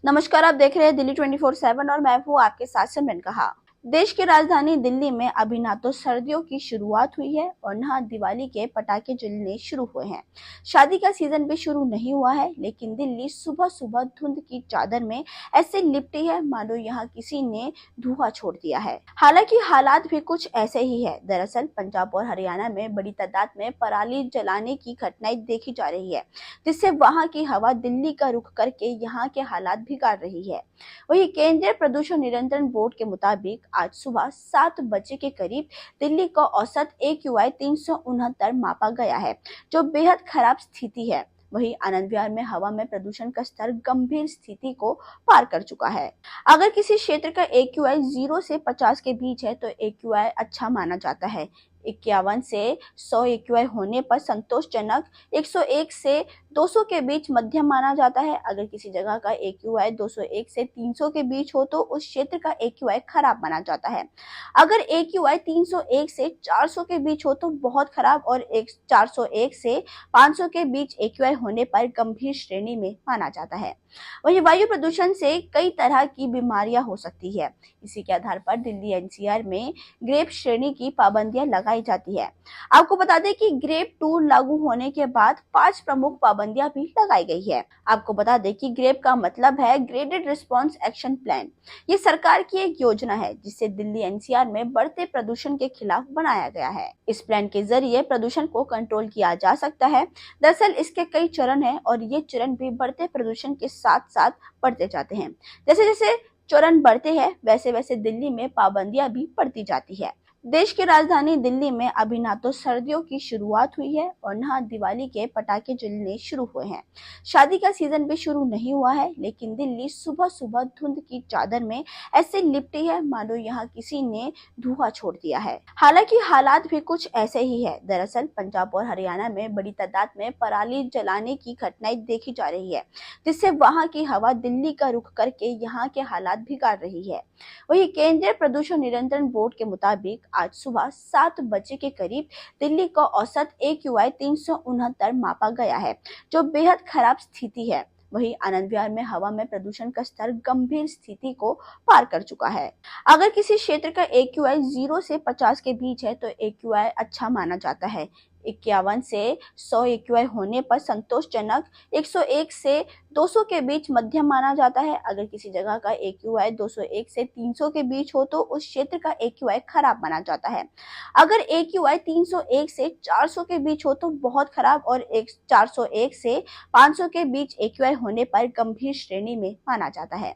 नमस्कार, आप देख रहे हैं दिल्ली 24/7 और मैं हूँ आपके साथ सिमरन कहा। देश की राजधानी दिल्ली में अभी ना तो सर्दियों की शुरुआत हुई है और ना दिवाली के पटाखे जलने शुरू हुए हैं। शादी का सीजन भी शुरू नहीं हुआ है, लेकिन दिल्ली सुबह सुबह धुंध की चादर में ऐसे लिपटी है मानो यहाँ किसी ने धुआं छोड़ दिया है। हालांकि हालात भी कुछ ऐसे ही है। दरअसल पंजाब और हरियाणा में बड़ी तादाद में पराली जलाने की घटनाएं देखी जा रही है, जिससे वहां की हवा दिल्ली का रुख करके यहाँ के हालात बिगाड़ रही है। वहीं केंद्रीय प्रदूषण नियंत्रण बोर्ड के मुताबिक आज सुबह 7 बजे के करीब दिल्ली का औसत AQI 369 मापा गया है, जो बेहद खराब स्थिति है। वहीं आनंद विहार में हवा में प्रदूषण का स्तर गंभीर स्थिति को पार कर चुका है। अगर किसी क्षेत्र का AQI 0 से 50 के बीच है तो AQI अच्छा माना जाता है। 51 से 100 AQI होने पर संतोषजनक, 101 से 200 के बीच मध्यम माना जाता है। अगर किसी जगह का AQI 201 से 300 के बीच हो तो उस क्षेत्र का AQI खराब माना जाता है। अगर AQI 301 से 400 के बीच हो तो बहुत खराब और 401 से 500 के बीच AQI होने पर गंभीर श्रेणी में माना जाता है। वहीं वायु प्रदूषण से कई तरह की बीमारियां हो सकती है। इसी के आधार पर दिल्ली NCR में ग्रेप श्रेणी की पाबंदियां लगाई जाती है। आपको बता दें कि ग्रेप 2 लागू होने के बाद 5 प्रमुख पाबंदियां भी लगाई गई है। आपको बता दें कि ग्रेप का मतलब है ग्रेडेड रिस्पॉन्स एक्शन प्लान। ये सरकार की एक योजना है जिसे दिल्ली NCR में बढ़ते प्रदूषण के खिलाफ बनाया गया है। इस प्लान के जरिए प्रदूषण को कंट्रोल किया जा सकता है। दरअसल इसके कई चरण हैं और ये चरण भी बढ़ते प्रदूषण के साथ साथ बढ़ते जाते हैं। जैसे जैसे चरण बढ़ते हैं वैसे वैसे दिल्ली में पाबंदियां भी बढ़ती जाती है। देश की राजधानी दिल्ली में अभी ना तो सर्दियों की शुरुआत हुई है और ना दिवाली के पटाखे जलने शुरू हुए हैं। शादी का सीजन भी शुरू नहीं हुआ है, लेकिन दिल्ली सुबह सुबह धुंध की चादर में ऐसे लिपटी है मानो यहाँ किसी ने धुआं छोड़ दिया है। हालांकि हालात भी कुछ ऐसे ही है। दरअसल पंजाब और हरियाणा में बड़ी तादाद में पराली जलाने की घटनाएं देखी जा रही है, जिससे वहां की हवा दिल्ली का रुख करके यहाँ के हालात बिगाड़ रही है। वहीं केंद्रीय प्रदूषण नियंत्रण बोर्ड के मुताबिक आज सुबह 7 बजे के करीब दिल्ली का औसत AQI 369 मापा गया है, जो बेहद खराब स्थिति है। वहीं आनंद विहार में हवा में प्रदूषण का स्तर गंभीर स्थिति को पार कर चुका है। अगर किसी क्षेत्र का AQI 0 से 50 के बीच है तो AQI अच्छा माना जाता है। 51 से 100 AQI होने पर संतोषजनक, 101 से 200 के बीच मध्यम माना जाता है। अगर किसी जगह का AQI 201 से 300 के बीच हो तो उस क्षेत्र का AQI खराब माना जाता है। अगर AQI 301 से 400 के बीच हो तो बहुत खराब और 401 से 500 के बीच AQI होने पर गंभीर श्रेणी में माना जाता है।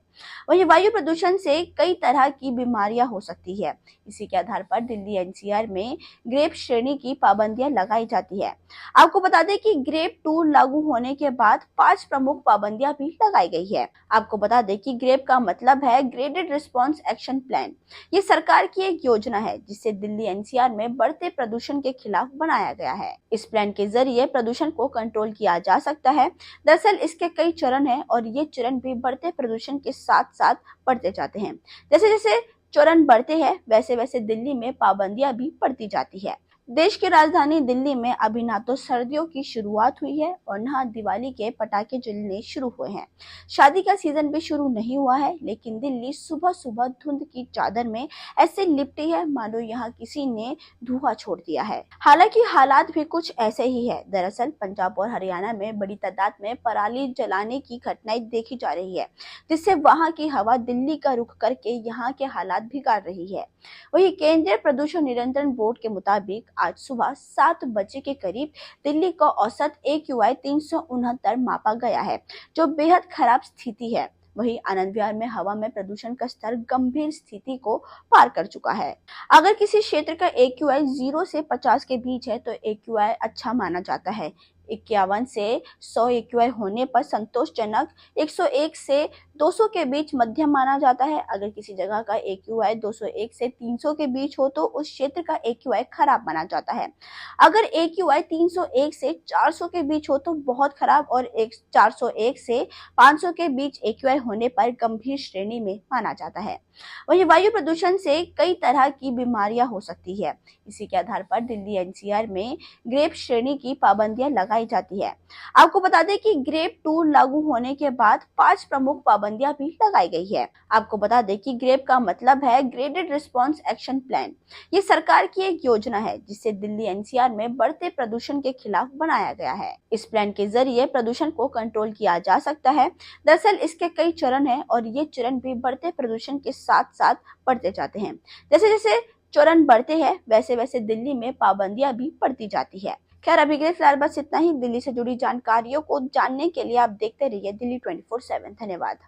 वहीं वायु प्रदूषण से कई तरह की बीमारियां हो सकती है। इसी के आधार पर दिल्ली NCR में ग्रेप श्रेणी की पाबंदियां लगाई जाती है। आपको बता दें कि ग्रेप 2 लागू होने के बाद 5 प्रमुख पाबंदियां भी लगाई गई है। आपको बता दें कि ग्रेप का मतलब है ग्रेडेड रिस्पॉन्स एक्शन प्लान। ये सरकार की एक योजना है जिसे दिल्ली NCR में बढ़ते प्रदूषण के खिलाफ बनाया गया है। इस प्लान के जरिए प्रदूषण को कंट्रोल किया जा सकता है। दरअसल इसके कई चरण हैं और ये चरण भी बढ़ते प्रदूषण के साथ साथ बढ़ते जाते हैं। जैसे जैसे चरण बढ़ते हैं वैसे वैसे दिल्ली में पाबंदियां भी बढ़ती जाती है। देश की राजधानी दिल्ली में अभी ना तो सर्दियों की शुरुआत हुई है और ना दिवाली के पटाखे जलने शुरू हुए हैं। शादी का सीजन भी शुरू नहीं हुआ है, लेकिन दिल्ली सुबह सुबह धुंध की चादर में ऐसे लिपटी है मानो यहाँ किसी ने धुआं छोड़ दिया है। हालांकि हालात भी कुछ ऐसे ही है। दरअसल पंजाब और हरियाणा में बड़ी तादाद में पराली जलाने की घटनाएं देखी जा रही है, जिससे वहां की हवा दिल्ली का रुख करके यहाँ के हालात बिगाड़ रही है। वहीं केंद्रीय प्रदूषण नियंत्रण बोर्ड के मुताबिक आज सुबह 7 बजे के करीब दिल्ली का औसत AQI 369 मापा गया है, जो बेहद खराब स्थिति है। वहीं आनंद विहार में हवा में प्रदूषण का स्तर गंभीर स्थिति को पार कर चुका है। अगर किसी क्षेत्र का AQI 0 से 50 के बीच है तो AQI अच्छा माना जाता है। 51 से 100 AQI होने पर संतोषजनक, 101 से 200 के बीच मध्यम माना जाता है। अगर किसी जगह का AQI 201 से 300 के बीच हो तो उस क्षेत्र का AQI खराब माना जाता है। अगर AQI 301 से 400 के बीच हो तो बहुत खराब और 401 से 500 के बीच AQI होने पर गंभीर श्रेणी में माना जाता है। वहीं वायु प्रदूषण से कई तरह की बीमारियां हो सकती है। इसी के आधार पर दिल्ली एनसीआर में ग्रेप श्रेणी की पाबंदियां लगाई जाती है। आपको बता दें कि ग्रेप 2 लागू होने के बाद 5 प्रमुख पाबंदियां भी लगाई गई है। आपको बता दें कि ग्रेप का मतलब है ग्रेडेड रिस्पॉन्स एक्शन प्लान। ये सरकार की एक योजना है जिसे दिल्ली एनसीआर में बढ़ते प्रदूषण के खिलाफ बनाया गया है। इस प्लान के जरिए प्रदूषण को कंट्रोल किया जा सकता है। दरअसल इसके कई चरण हैं और ये चरण भी बढ़ते प्रदूषण के साथ साथ बढ़ते जाते हैं। जैसे जैसे चरण बढ़ते हैं वैसे वैसे दिल्ली में पाबंदियां भी बढ़ती जाती है। खैर अभी के लिए फिलहाल बस इतना ही। दिल्ली से जुड़ी जानकारियों को जानने के लिए आप देखते रहिए दिल्ली 24/7। धन्यवाद।